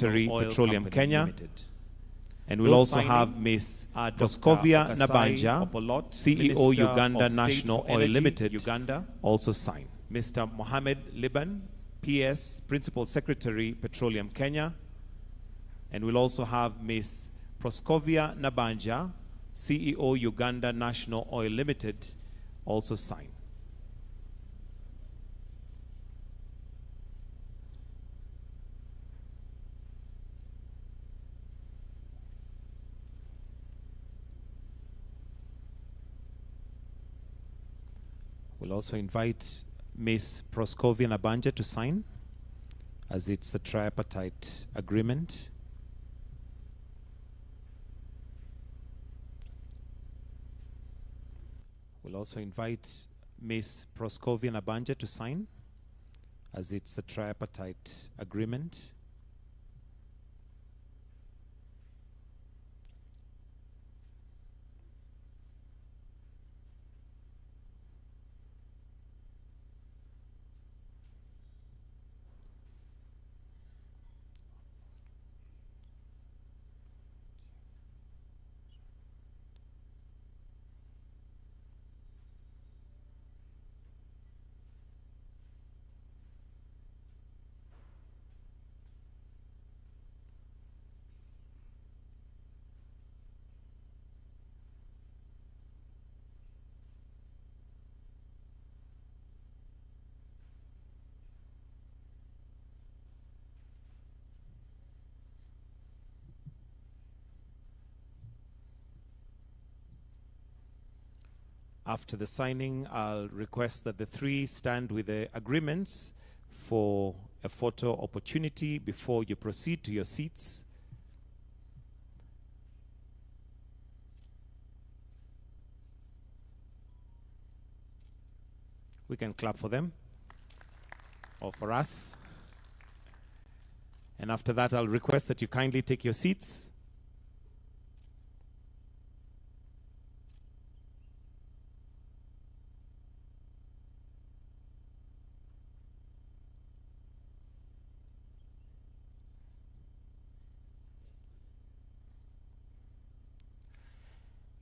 Secretary, Petroleum Kenya. And we'll also have Ms. Proskovia Nabanja, CEO, Uganda National Oil Limited, Uganda, also sign. Mr. Mohamed Liban, PS, Principal Secretary, Petroleum Kenya. And we'll also have Ms. Proskovia Nabanja, CEO, Uganda National Oil Limited, also sign. We'll also invite Ms. Proskovia Nabanja to sign, as it's a tripartite agreement. We'll also invite Ms. Proskovia Nabanja to sign, as it's a tripartite agreement. After the signing, I'll request that the three stand with the agreements for a photo opportunity before you proceed to your seats. We can clap for them, or for us. And after that, I'll request that you kindly take your seats.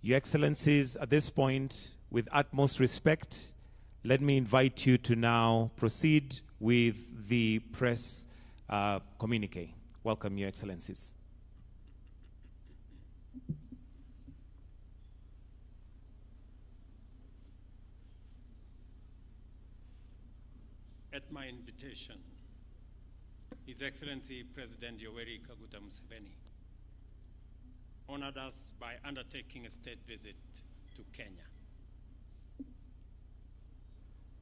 Your Excellencies, at this point, with utmost respect, let me invite you to now proceed with the press communique. Welcome, Your Excellencies. At my invitation, His Excellency President Yoweri Kaguta Museveni honored us by undertaking a state visit to Kenya.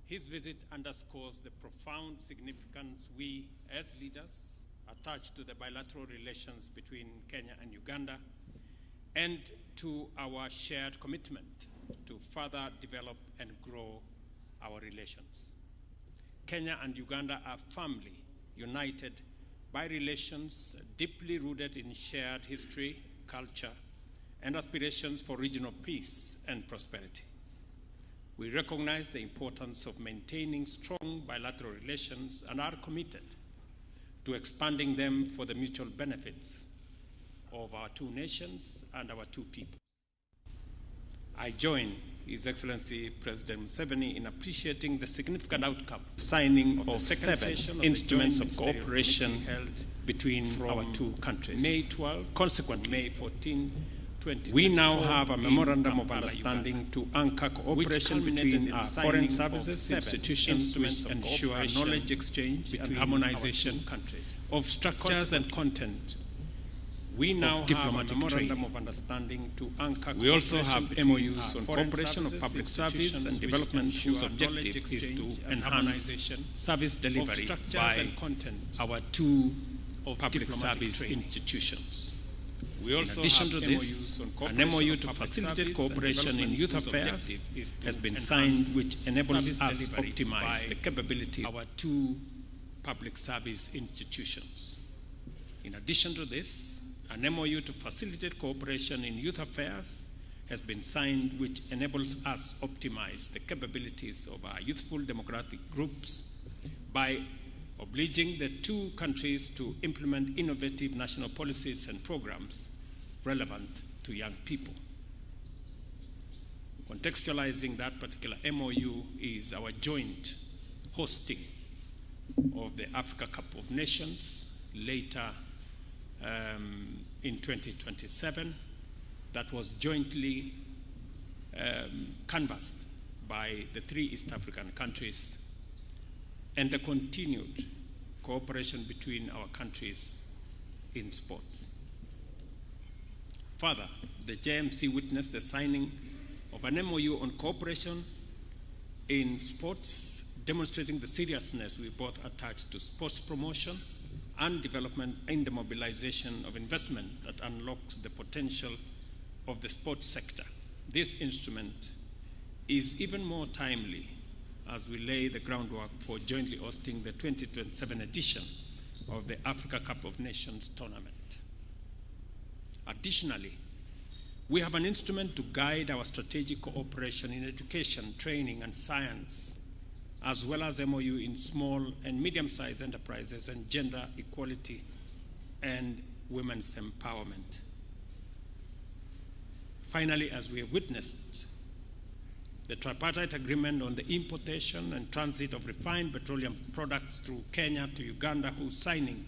His visit underscores the profound significance we, as leaders, attach to the bilateral relations between Kenya and Uganda, and to our shared commitment to further develop and grow our relations. Kenya and Uganda are firmly united by relations deeply rooted in shared history, culture, and aspirations for regional peace and prosperity. We recognize the importance of maintaining strong bilateral relations and are committed to expanding them for the mutual benefits of our two nations and our two people. I join His Excellency President Museveni in appreciating the significant outcome, signing of the second session of instruments of cooperation held between our two countries. May 12, consequently May 14, 2020. We now have a memorandum of understanding to anchor cooperation between our foreign services institutions which ensure knowledge exchange between harmonization of structures and content. We now have a memorandum of understanding to anchor. We also have MOUs on cooperation of public service and development whose objective is to enhance service delivery by our two public service institutions. We also have MOUs on an MOU to facilitate cooperation in youth affairs has been signed, which enables us to optimize the capability of our two public service institutions. In addition to this, an MOU to facilitate cooperation in youth affairs has been signed, which enables us to optimize the capabilities of our youthful democratic groups by obliging the two countries to implement innovative national policies and programs relevant to young people. Contextualizing that particular MOU is our joint hosting of the Africa Cup of Nations later in 2027 that was jointly canvassed by the 3 East African countries, and the continued cooperation between our countries in sports. Further, the JMC witnessed the signing of an MOU on cooperation in sports, demonstrating the seriousness we both attach to sports promotion and development in the mobilization of investment that unlocks the potential of the sports sector. This instrument is even more timely as we lay the groundwork for jointly hosting the 2027 edition of the Africa Cup of Nations tournament. Additionally, we have an instrument to guide our strategic cooperation in education, training, and science, as well as MOU in small and medium-sized enterprises and gender equality and women's empowerment. Finally, as we have witnessed, the tripartite agreement on the importation and transit of refined petroleum products through Kenya to Uganda, whose signing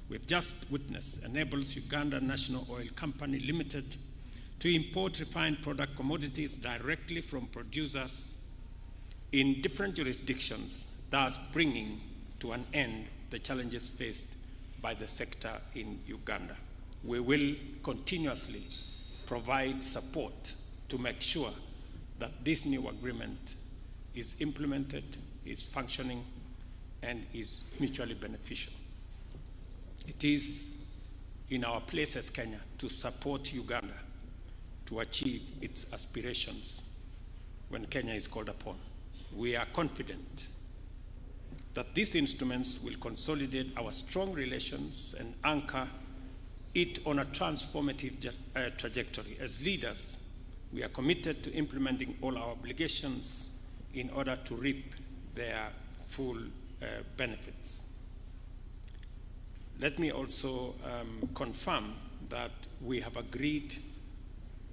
we've just witnessed, enables Uganda National Oil Company Limited to import refined product commodities directly from producers in different jurisdictions, thus bringing to an end the challenges faced by the sector in Uganda. We will continuously provide support to make sure that this new agreement is implemented, is functioning, and is mutually beneficial. It is in our place as Kenya to support Uganda to achieve its aspirations when Kenya is called upon. We are confident that these instruments will consolidate our strong relations and anchor it on a transformative trajectory. As leaders, we are committed to implementing all our obligations in order to reap their full benefits. Let me also confirm that we have agreed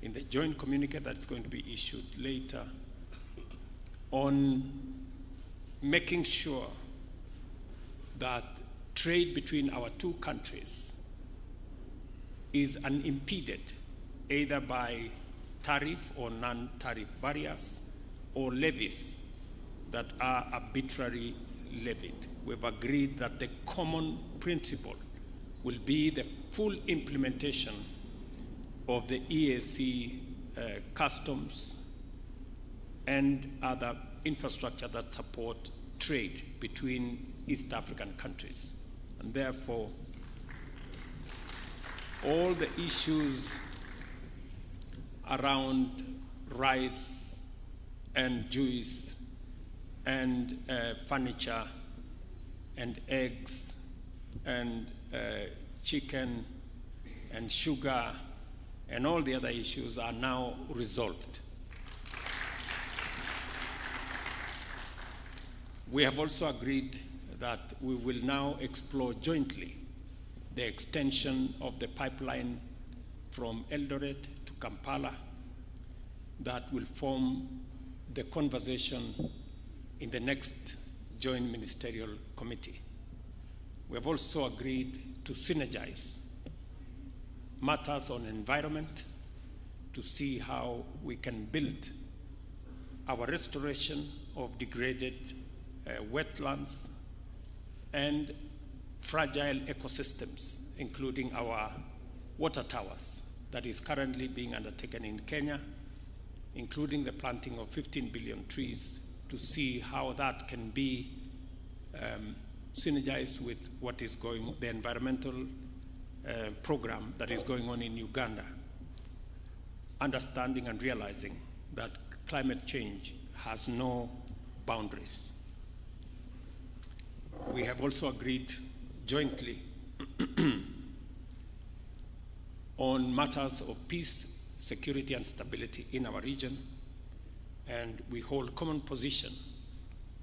in the joint communique that's going to be issued later on making sure that trade between our two countries is unimpeded either by tariff or non-tariff barriers or levies that are arbitrarily levied. We've agreed that the common principle will be the full implementation of the EAC customs and other infrastructure that support trade between East African countries. And therefore, all the issues around rice and juice and furniture and eggs and chicken and sugar and all the other issues are now resolved. We have also agreed that we will now explore jointly the extension of the pipeline from Eldoret to Kampala that will form the conversation in the next joint ministerial committee. We have also agreed to synergize matters on environment to see how we can build our restoration of degraded wetlands and fragile ecosystems, including our water towers that is currently being undertaken in Kenya, including the planting of 15 billion trees, to see how that can be synergized with what is going, the environmental program that is going on in Uganda, understanding and realizing that climate change has no boundaries. We have also agreed jointly on matters of peace, security, and stability in our region, and we hold common position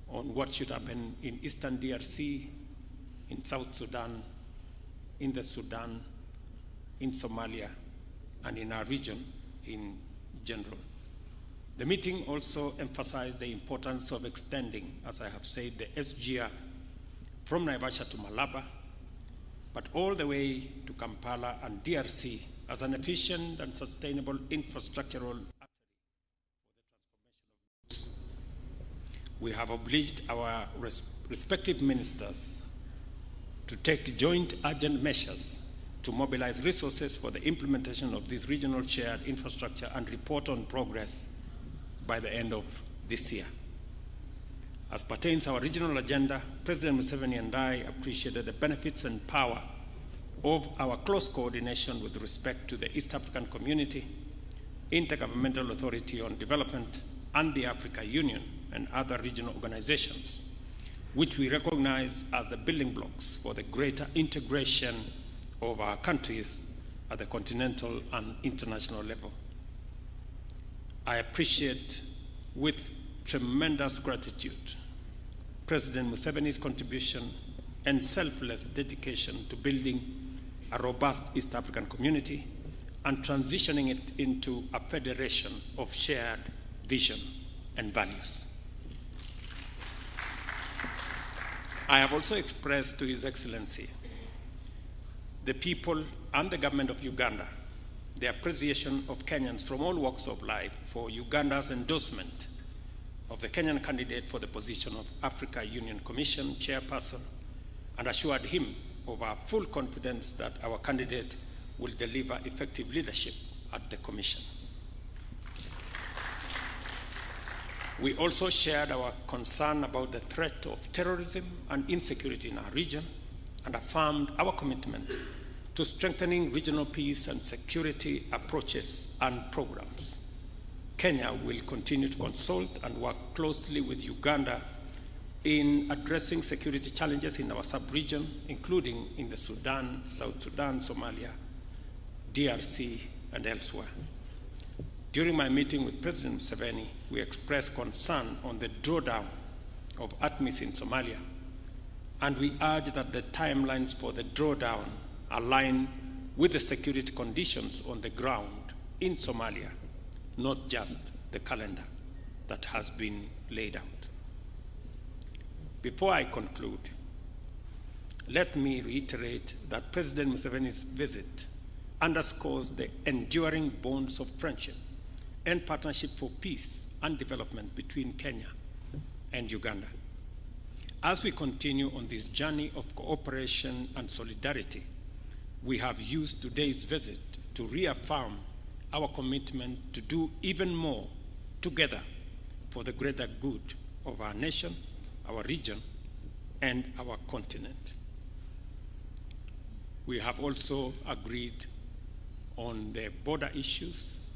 on what should happen in Eastern DRC in South Sudan, in the Sudan, in Somalia, and in our region in general. The meeting also emphasized the importance of extending, as I have said, the SGR from Naivasha to Malaba, but all the way to Kampala and DRC as an efficient and sustainable infrastructural artery for the transformation of goods. We have obliged our respective ministers to take joint urgent measures to mobilize resources for the implementation of this regional shared infrastructure and report on progress by the end of this year. As pertains our regional agenda, President Museveni and I appreciated the benefits and power of our close coordination with respect to the East African Community, Intergovernmental Authority on Development, and the Africa Union and other regional organizations, which we recognize as the building blocks for the greater integration of our countries at the continental and international level. I appreciate with tremendous gratitude President Museveni's contribution and selfless dedication to building a robust East African community and transitioning it into a federation of shared vision and values. I have also expressed to His Excellency the people and the government of Uganda the appreciation of Kenyans from all walks of life for Uganda's endorsement of the Kenyan candidate for the position of Africa Union Commission chairperson, and assured him of our full confidence that our candidate will deliver effective leadership at the Commission. We also shared our concern about the threat of terrorism and insecurity in our region and affirmed our commitment to strengthening regional peace and security approaches and programs. Kenya will continue to consult and work closely with Uganda in addressing security challenges in our sub-region, including in the Sudan, South Sudan, Somalia, DRC, and elsewhere. During my meeting with President Museveni, we expressed concern on the drawdown of ATMIS in Somalia, and we urged that the timelines for the drawdown align with the security conditions on the ground in Somalia, not just the calendar that has been laid out. Before I conclude, let me reiterate that President Museveni's visit underscores the enduring bonds of friendship and partnership for peace and development between Kenya and Uganda. As we continue on this journey of cooperation and solidarity, we have used today's visit to reaffirm our commitment to do even more together for the greater good of our nation, our region, and our continent. We have also agreed on the border issues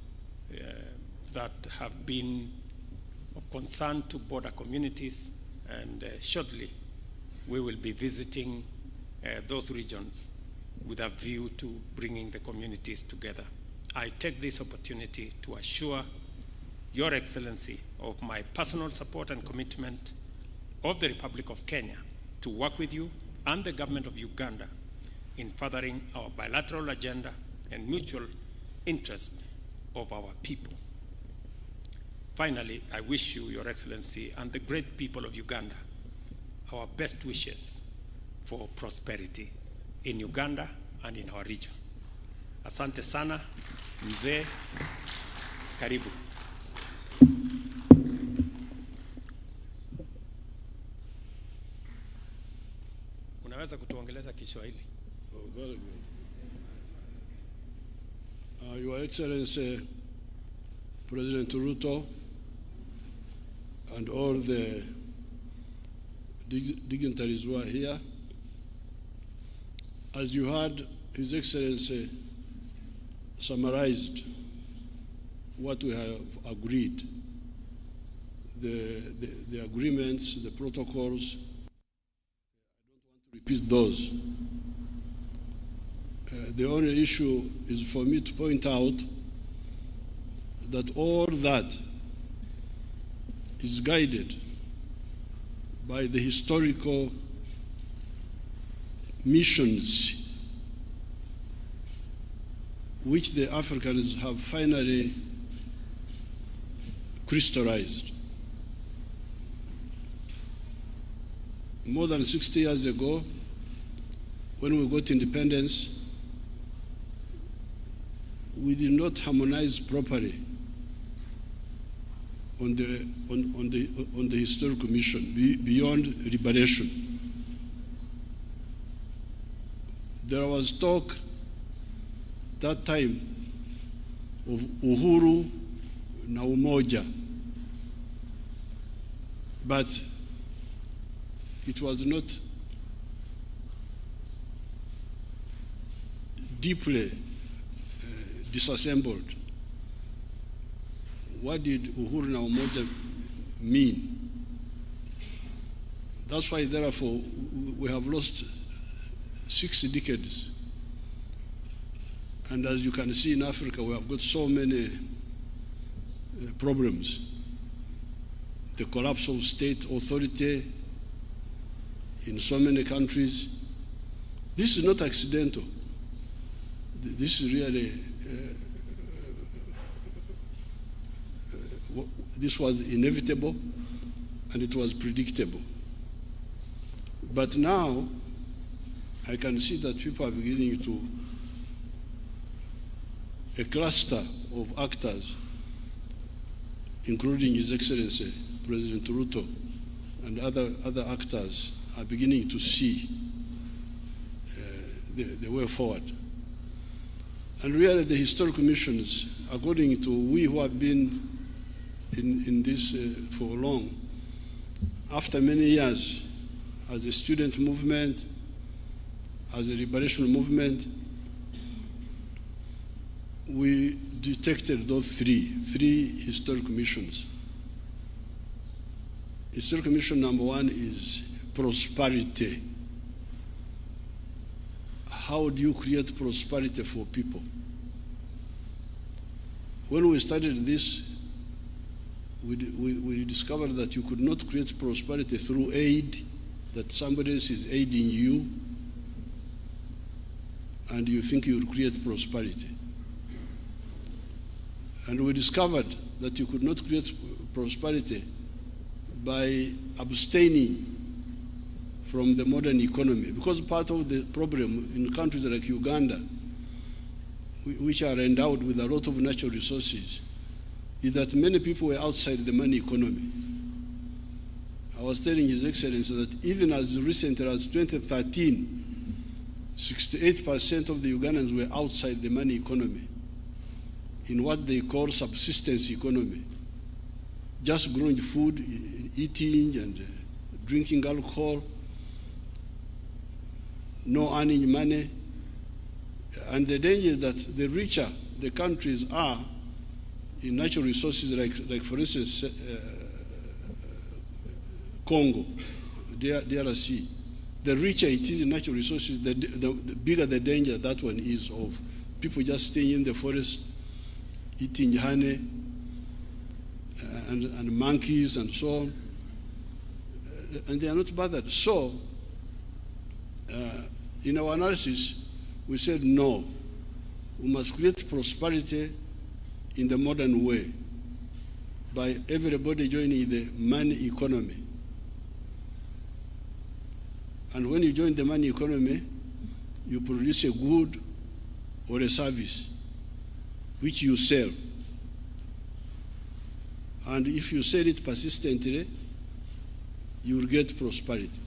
that have been of concern to border communities, and shortly we will be visiting those regions with a view to bringing the communities together. I take this opportunity to assure Your Excellency of my personal support and commitment of the Republic of Kenya to work with you and the government of Uganda in furthering our bilateral agenda and mutual interest of our people. Finally, I wish you, Your Excellency, and the great people of Uganda our best wishes for prosperity in Uganda and in our region. Asante sana, mzee, karibu. Unaweza kutuongeleza Kiswahili? Oh, very good. Your Excellency, President Ruto, and all the dignitaries who are here, as you heard, His Excellency summarized what we have agreed, the agreements, the protocols. I don't want to repeat those. The only issue is for me to point out that all that is guided by the historical missions which the Africans have finally crystallized. More than 60 years ago, when we got independence, we did not harmonize properly on the historical mission beyond liberation. There was talk that time of uhuru na umoja, but it was not deeply disassembled. What did uhuru na umoja mean? That's why, therefore, we have lost 6 decades. And as you can see in Africa, we have got so many problems. The collapse of state authority in so many countries. This is not accidental. This is really, this was inevitable and it was predictable. But now, I can see that people are beginning to, a cluster of actors, including His Excellency President Ruto and other actors, are beginning to see the way forward. And really the historical missions, according to we who have been in this for long, after many years, as a student movement, as a liberation movement, we detected those three historical missions. Historical mission number 1 is prosperity. How do you create prosperity for people? When we studied this, we discovered that you could not create prosperity through aid, that somebody else is aiding you, and you think you will create prosperity. And we discovered that you could not create prosperity by abstaining from the modern economy, because part of the problem in countries like Uganda, which are endowed with a lot of natural resources, is that many people were outside the money economy. I was telling His Excellency that even as recently as 2013, 68% of the Ugandans were outside the money economy, in what they call subsistence economy, just growing food, eating and drinking alcohol, no earning money. And the danger is that the richer the countries are in natural resources, like for instance, Congo, DRC, the richer it is in natural resources, the bigger the danger that one is of people just staying in the forest, eating honey and monkeys and so on, and they are not bothered. So, in our analysis, we said no, we must create prosperity in the modern way by everybody joining the money economy. And when you join the money economy, you produce a good or a service which you sell. And if you sell it persistently, you will get prosperity.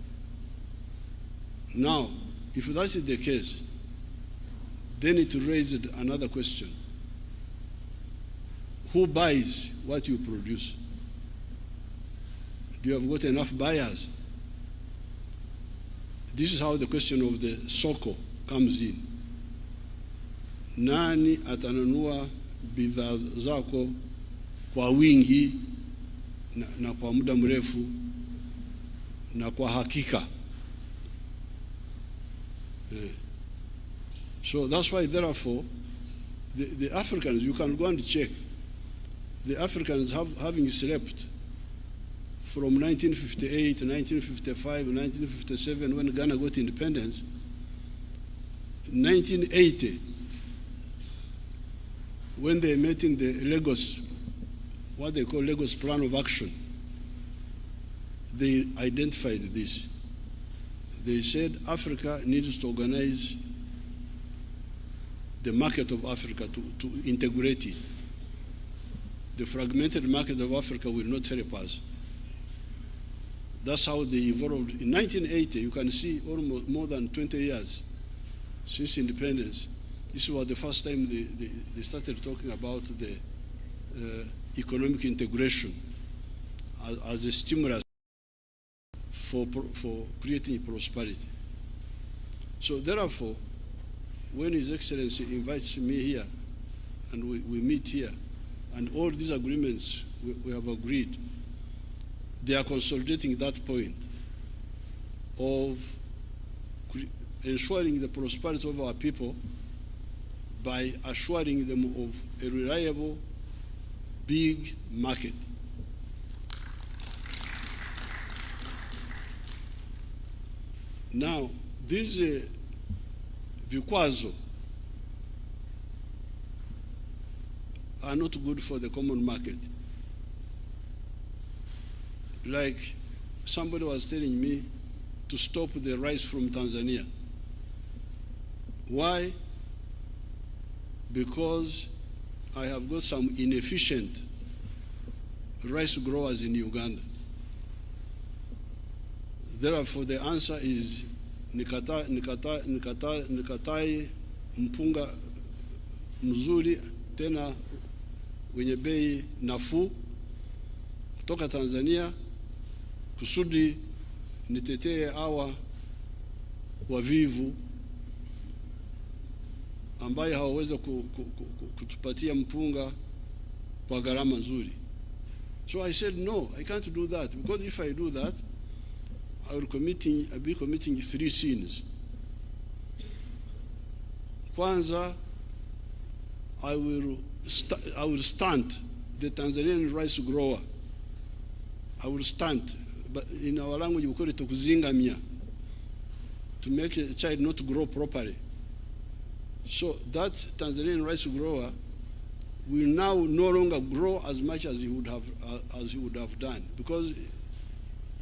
Now, if that is the case, then it raised another question. Who buys what you produce? Do you have got enough buyers? This is how the question of the soko comes in. Nani atanunua bidhaa zako kwa wingi na kwa muda mrefu na kwa hakika? So that's why, therefore, the Africans, you can go and check, the Africans having slept from 1958, 1955, 1957, when Ghana got independence, In 1980, when they met in the Lagos, what they call Lagos Plan of Action, they identified this. They said Africa needs to organize the market of Africa to integrate it. The fragmented market of Africa will not help us. That's how they evolved. In 1980, you can see almost more than 20 years since independence. This was the first time they started talking about the economic integration as a stimulus for creating prosperity. So therefore, when His Excellency invites me here and we meet here, and all these agreements we have agreed, they are consolidating that point of ensuring the prosperity of our people by assuring them of a reliable, big market. Now, these vikwazo are not good for the common market. Like somebody was telling me to stop the rice from Tanzania. Why? Because I have got some inefficient rice growers in Uganda. Therefore, the answer is nikatai mpunga mzuri tena wenye bei nafuu kutoka Tanzania kusudi nitetee hawa wavivu ambaye hawaweza kutupatia mpunga kwa gharama nzuri. So I said, no, I can't do that, because if I do that, I'll be committing 3 sins. Kwanza, I will stunt the Tanzanian rice grower. I will stunt, but in our language we call it kuzingamia, to make a child not grow properly. So that Tanzanian rice grower will now no longer grow as much as he would have done, because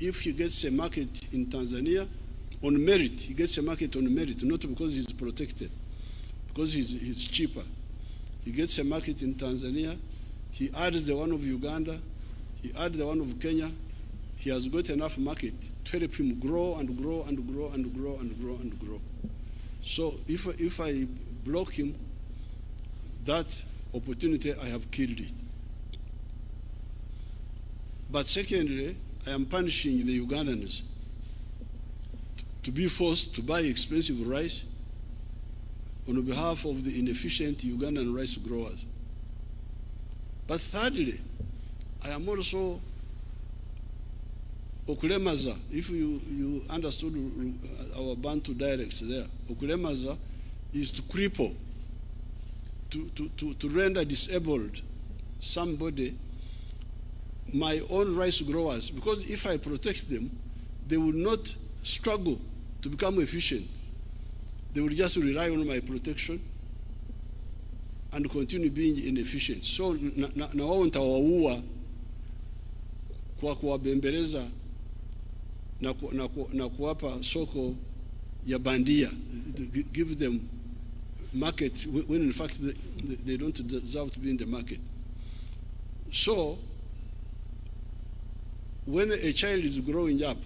if he gets a market in Tanzania on merit, he gets a market on merit, not because he's protected, because he's cheaper. He gets a market in Tanzania, he adds the one of Uganda, he adds the one of Kenya, he has got enough market to help him grow and grow and grow and grow and grow and grow. So if I block him, that opportunity, I have killed it. But secondly, I am punishing the Ugandans to be forced to buy expensive rice on behalf of the inefficient Ugandan rice growers. But thirdly, I am also okulemaza. If you understood our Bantu dialects there, okulemaza is to cripple, to render disabled somebody, my own rice growers, because if I protect them, they will not struggle to become efficient. They will just rely on my protection and continue being inefficient. So na wao nitawaua kwa kuwabembeleza na kuwapa soko ya bandia, give them market when in fact they don't deserve to be in the market. So when a child is growing up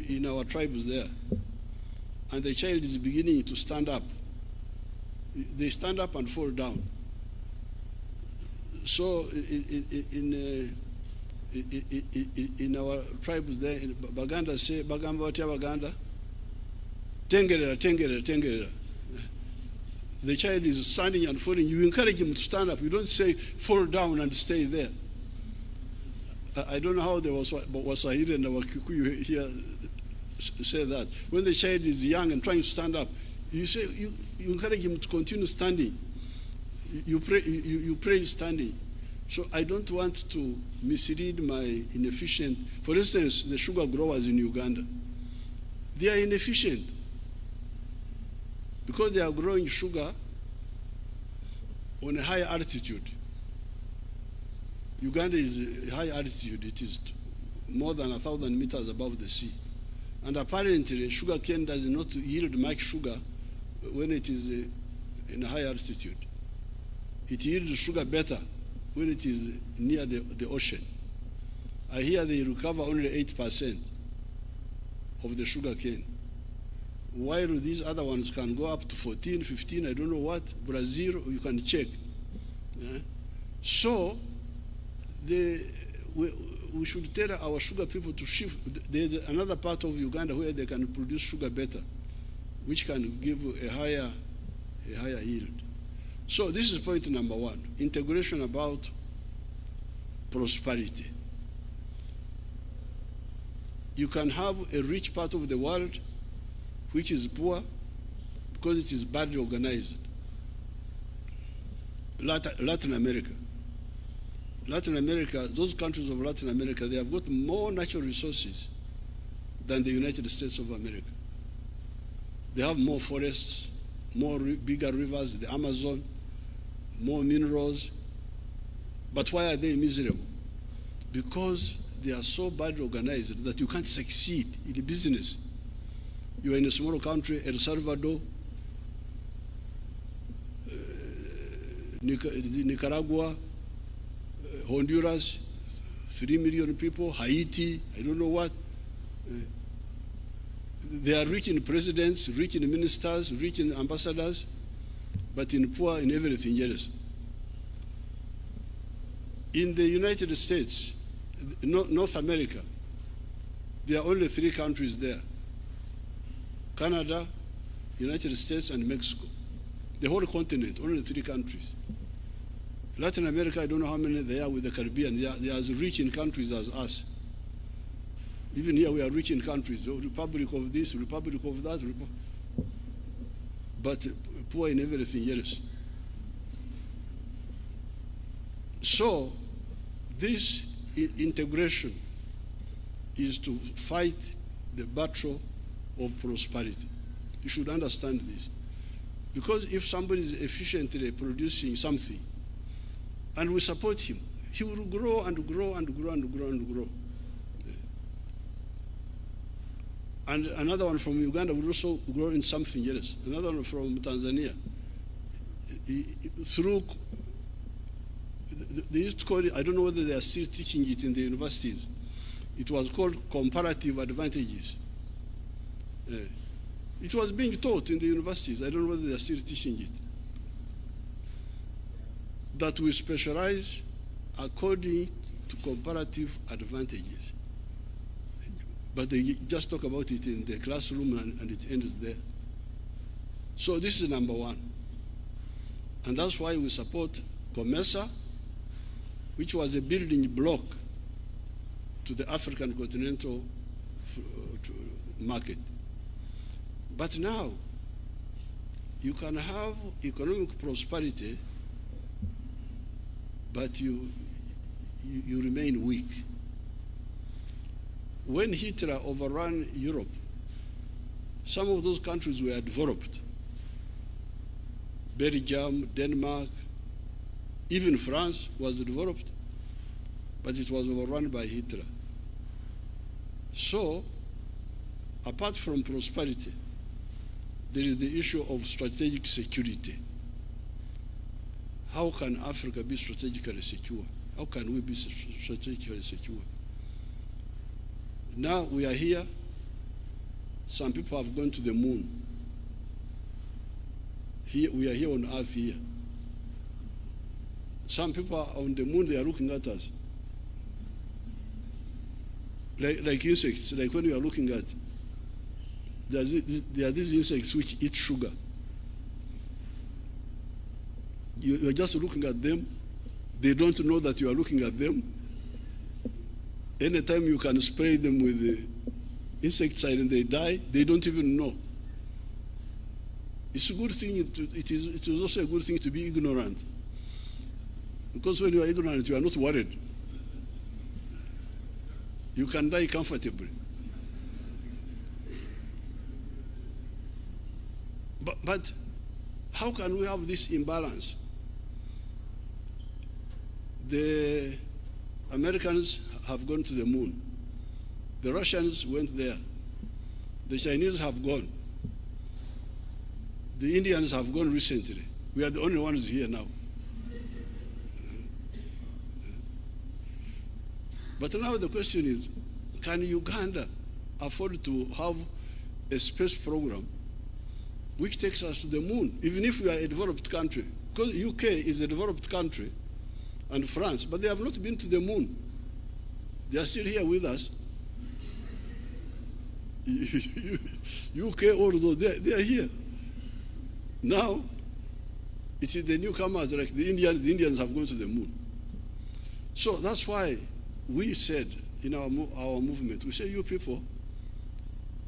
in our tribes there, and the child is beginning to stand up, they stand up and fall down. So in our tribes there, in Baganda say, Bagamba watia Baganda, tengerera, tengerera, tengerera. The child is standing and falling. You encourage him to stand up. You don't say fall down and stay there. I don't know how the Waswahili and our Kikuyu here say that. When the child is young and trying to stand up, you say you encourage him to continue standing. You pray standing. So I don't want to mislead my inefficient. For instance, the sugar growers in Uganda, they are inefficient. because they are growing sugar on a high altitude. Uganda is a high altitude. It is more than 1,000 meters above the sea. And apparently, sugarcane does not yield much sugar when it is in a high altitude. It yields sugar better when it is near the ocean. I hear they recover only 8% of the sugarcane, while these other ones can go up to 14, 15, I don't know what. Brazil, you can check. Yeah? So we should tell our sugar people to shift. There's another part of Uganda where they can produce sugar better, which can give a higher yield. So this is point number one, integration about prosperity. You can have a rich part of the world which is poor because it is badly organized. Latin America. Latin America, those countries of Latin America, they have got more natural resources than the United States of America. They have more forests, bigger rivers, the Amazon, more minerals. But why are they miserable? Because they are so badly organized that you can't succeed in business. You are in a small country, El Salvador, Nicaragua, Honduras, 3 million people, Haiti, I don't know what. They are rich in presidents, rich in ministers, rich in ambassadors, but poor in everything else. In the United States, North America, there are only 3 countries there: Canada, United States, and Mexico. The whole continent, only 3 countries. Latin America, I don't know how many there are with the Caribbean. They are as rich in countries as us. Even here we are rich in countries, the Republic of this, Republic of that, but poor in everything else. So this integration is to fight the battle of prosperity. You should understand this. Because if somebody is efficiently producing something, and we support him, he will grow and grow and grow and grow and grow. And another one from Uganda will also grow in something else. Another one from Tanzania. Through, they used to call it, I don't know whether they are still teaching it in the universities. It was called comparative advantages. It was being taught in the universities. I don't know whether they are still teaching it. That we specialize according to comparative advantages. But they just talk about it in the classroom and it ends there. So this is number one. And that's why we support COMESA, which was a building block to the African continental market. But now, you can have economic prosperity, but you remain weak. When Hitler overran Europe, some of those countries were developed. Belgium, Denmark, even France was developed, but it was overrun by Hitler. So, apart from prosperity, there is the issue of strategic security. How can Africa be strategically secure? How can we be strategically secure? Now we are here. Some people have gone to the moon. Here, we are here on Earth here. Some people are on the moon, they are looking at us. Like insects, like when you are looking at, there are these insects which eat sugar. You are just looking at them. They don't know that you are looking at them. Anytime you can spray them with the insecticide and they die, they don't even know. It's a good thing. It is also a good thing to be ignorant. Because when you are ignorant, you are not worried. You can die comfortably. But how can we have this imbalance? The Americans have gone to the moon. The Russians went there. The Chinese have gone. The Indians have gone recently. We are the only ones here now. But now the question is, can Uganda afford to have a space program which takes us to the moon, even if we are a developed country? Because UK is a developed country, and France, but they have not been to the moon. They are still here with us. UK, although they are here. Now, it is the newcomers, like the Indians have gone to the moon. So that's why we said in our movement, we say, you people,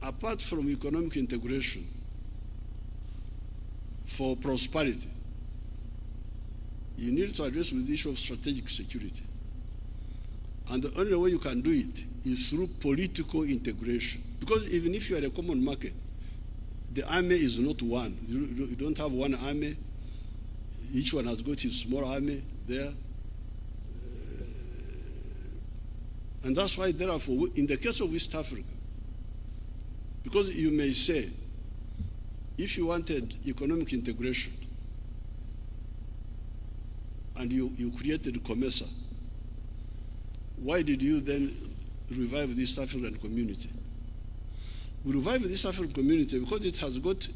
apart from economic integration for prosperity, you need to address with the issue of strategic security. And the only way you can do it is through political integration. Because even if you are a common market, the army is not one. You don't have one army. Each one has got his small army there. And that's why, therefore, in the case of East Africa, because you may say, if you wanted economic integration and you created COMESA, why did you then revive the East African community? We revived the East African community because it has got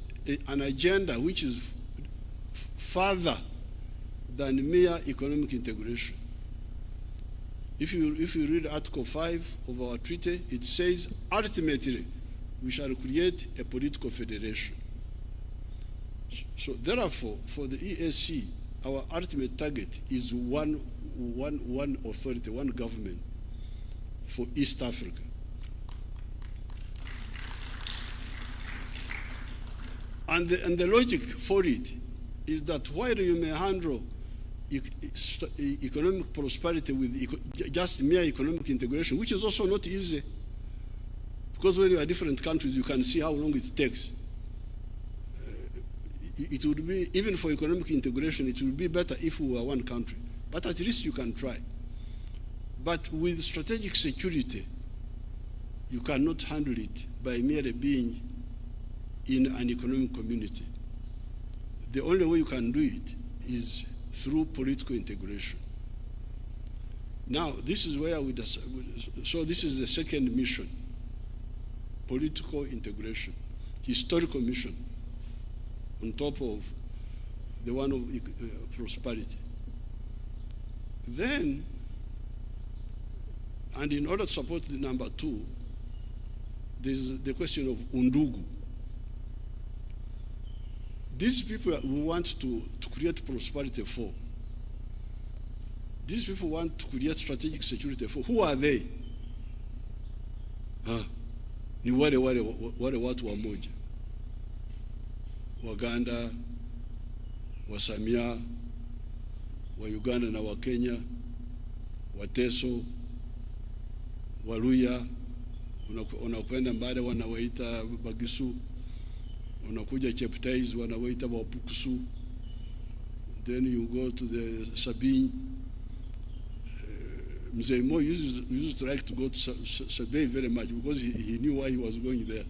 an agenda which is further than mere economic integration. If you read Article 5 of our treaty, it says, ultimately, we shall create a political federation. So therefore, for the EAC, our ultimate target is one authority, one government for East Africa. And the logic for it is that while you may handle economic prosperity with just mere economic integration, which is also not easy, because when you are different countries, you can see how long it takes. It would be, even for economic integration, it would be better if we were one country. But at least you can try. But with strategic security, you cannot handle it by merely being in an economic community. The only way you can do it is through political integration. Now, this is where so this is the second mission, political integration, historical mission, on top of the one of prosperity. Then, and in order to support the number two, there's the question of undugu. These people we want to create prosperity for. These people want to create strategic security for. Who are they? Ni wale watu wamoja. Waganda, Wasamia, wa Uganda na wa Kenya, Wateso, Waluya, unakwenda mbale wanawaita Bagisu, unakuja Cheptais wanawaita Wapukusu, then you go to the Sabine. Mzee Mo used to like to go to Sabine very much because he knew why he was going there.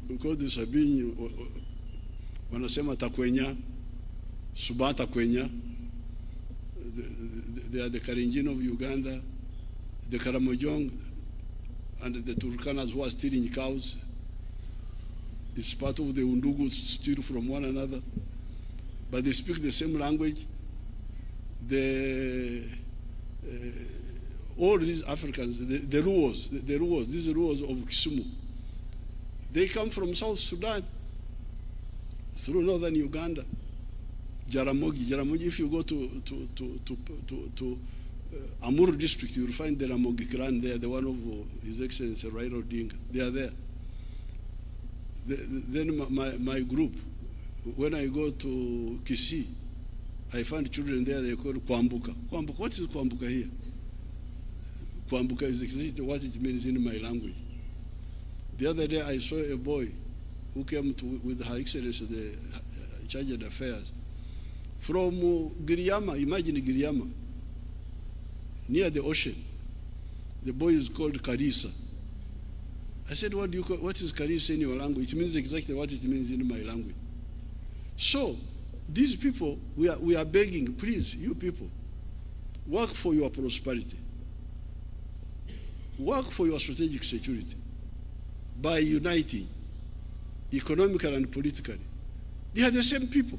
Because the Sabine, wanasema Takwenya, Suba Takwenya, they are the Karenjin of Uganda, the Karamojong, and the Turkanas who are stealing cows. It's part of the Undugu steal from one another, but they speak the same language. All these Africans, the Ruos, these Ruos of Kisumu, they come from South Sudan through northern Uganda. Jaramogi. If you go to Amuru district, you will find the Ramogi clan there, the one of His Excellency Raila Odinga. They are there. Then my group, when I go to Kisii, I find children there, they call Kwambuka. Kwambuka, what is Kwambuka here? Kwambuka is exactly what it means in my language. The other day I saw a boy who came with Her Excellency, the Chargé d'Affaires, from Giriama, imagine Giriama, near the ocean. The boy is called Karisa. I said, what is Karisa in your language? It means exactly what it means in my language. So, these people, we are begging, please, you people, work for your prosperity. Work for your strategic security by uniting economically and politically. They are the same people.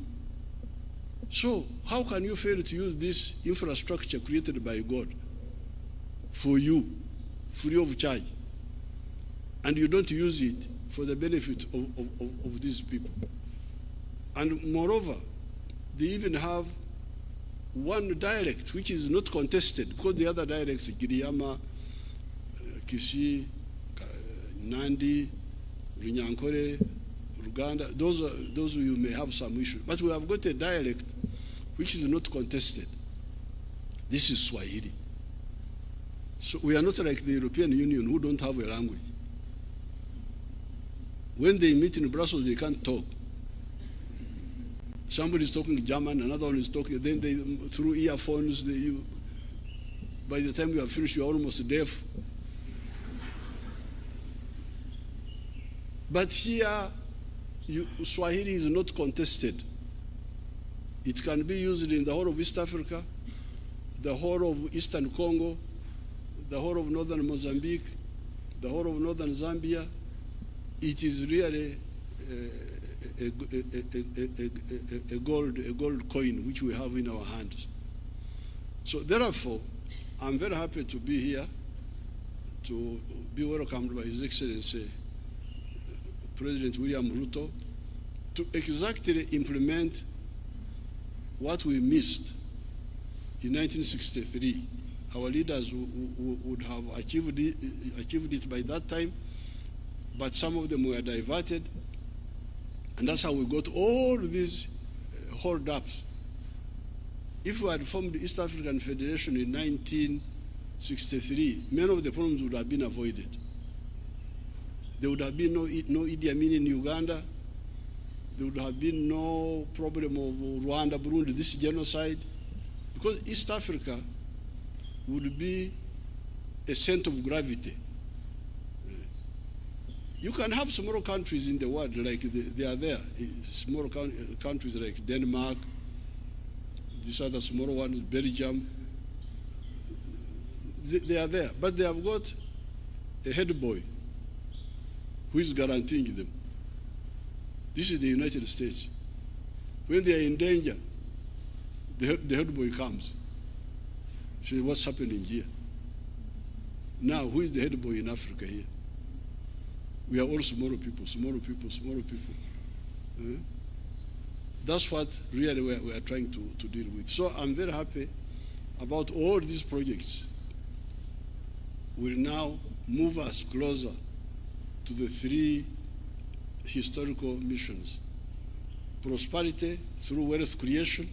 So how can you fail to use this infrastructure created by God for you, free of charge, and you don't use it for the benefit of these people? And moreover, they even have one dialect which is not contested, because the other dialects, Giriyama, Kisi, Nandi, Runyankore, Uganda, those you may have some issue. But we have got a dialect which is not contested. This is Swahili. So we are not like the European Union who don't have a language. When they meet in Brussels, they can't talk. Somebody is talking German, another one is talking, then they, through earphones, by the time you have finished, you are almost deaf. But here, Swahili is not contested. It can be used in the whole of East Africa, the whole of Eastern Congo, the whole of northern Mozambique, the whole of northern Zambia. It is really a gold coin which we have in our hands. So therefore, I'm very happy to be here, to be welcomed by His Excellency President William Ruto, to exactly implement what we missed in 1963. Our leaders would have achieved it by that time, but some of them were diverted, and that's how we got all these hold-ups. If we had formed the East African Federation in 1963, many of the problems would have been avoided. There would have been no Idi Amin in Uganda. There would have been no problem of Rwanda, Burundi, this genocide, because East Africa would be a center of gravity. You can have smaller countries in the world, like they are there, small countries like Denmark, these other smaller ones, Belgium, they are there, but they have got a head boy who is guaranteeing them. This is the United States. When they are in danger, the head boy comes. Says, what's happening here? Now, who is the head boy in Africa here? We are all smaller people. That's what really we are trying to deal with. So I'm very happy about all these projects will now move us closer to the three historical missions: prosperity through wealth creation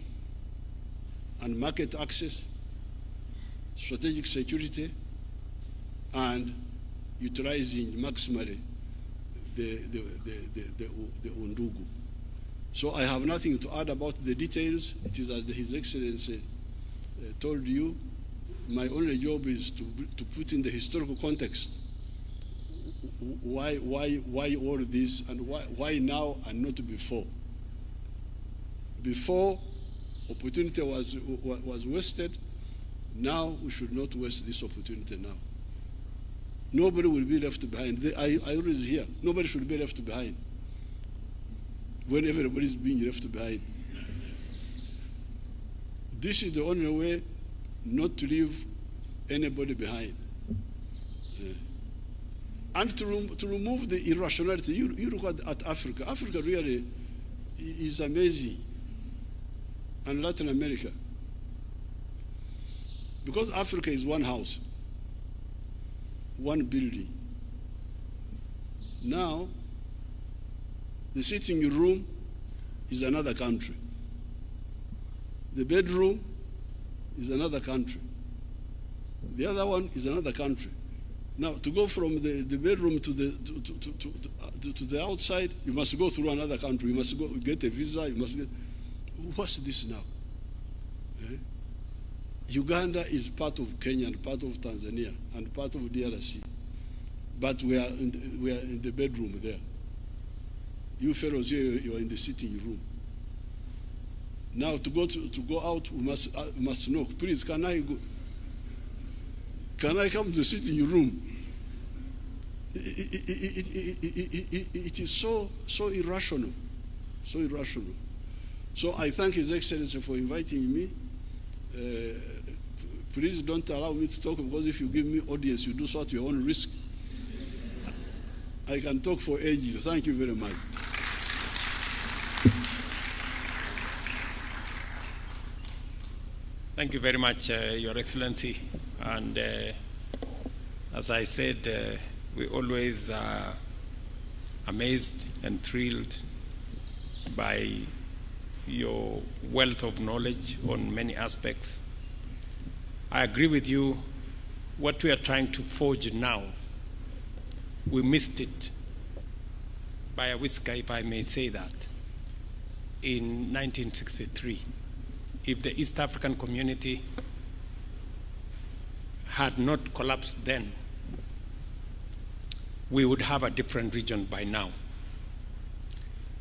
and market access, strategic security, and utilizing maximally the Undugu. So I have nothing to add about the details. It is as His Excellency told you. My only job is to put in the historical context why all this, and why now and not before. Before, opportunity was wasted. Now we should not waste this opportunity now. Nobody will be left behind. I always hear, nobody should be left behind when everybody is being left behind. This is the only way not to leave anybody behind. And to remove the irrationality. You look at Africa. Africa really is amazing. And Latin America. Because Africa is one house, one building. Now, the sitting room is another country. The bedroom is another country. The other one is another country. Now, to go from the bedroom to the outside, you must go through another country. You must go get a visa. You must get. What's this now? Uganda is part of Kenya and part of Tanzania and part of DRC, but we are in the bedroom there. You fellows here, you are in the sitting room. Now to go out, we must know. Please, can I go? Can I come to the sitting room? It is so irrational, so irrational. So I thank His Excellency for inviting me. Please don't allow me to talk, because if you give me audience, you do so at your own risk. I can talk for ages. Thank you very much. Thank you very much, Your Excellency. And as I said, we always are amazed and thrilled by your wealth of knowledge on many aspects. I agree with you. What we are trying to forge now, we missed it by a whisker, if I may say that, in 1963. If the East African community had not collapsed then, we would have a different region by now.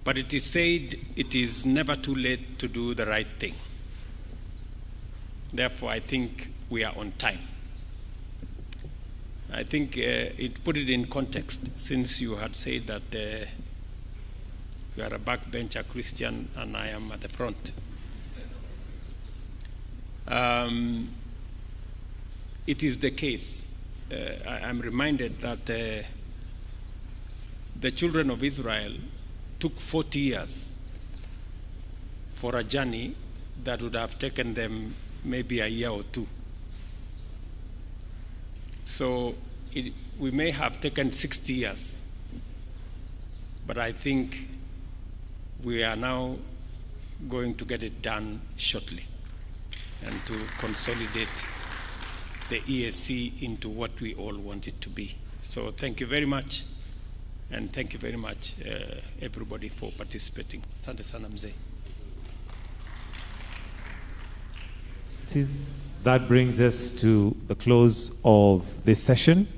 But it is said it is never too late to do the right thing. Therefore, I think we are on time. I think it put it in context, since you had said that you are a backbencher Christian and I am at the front. It is the case. I'm reminded that the children of Israel took 40 years for a journey that would have taken them maybe a year or two. So we may have taken 60 years, but I think we are now going to get it done shortly, and to consolidate the EAC into what we all want it to be. So thank you very much, and thank you very much, everybody, for participating. Asante sana mzee. That brings us to the close of this session.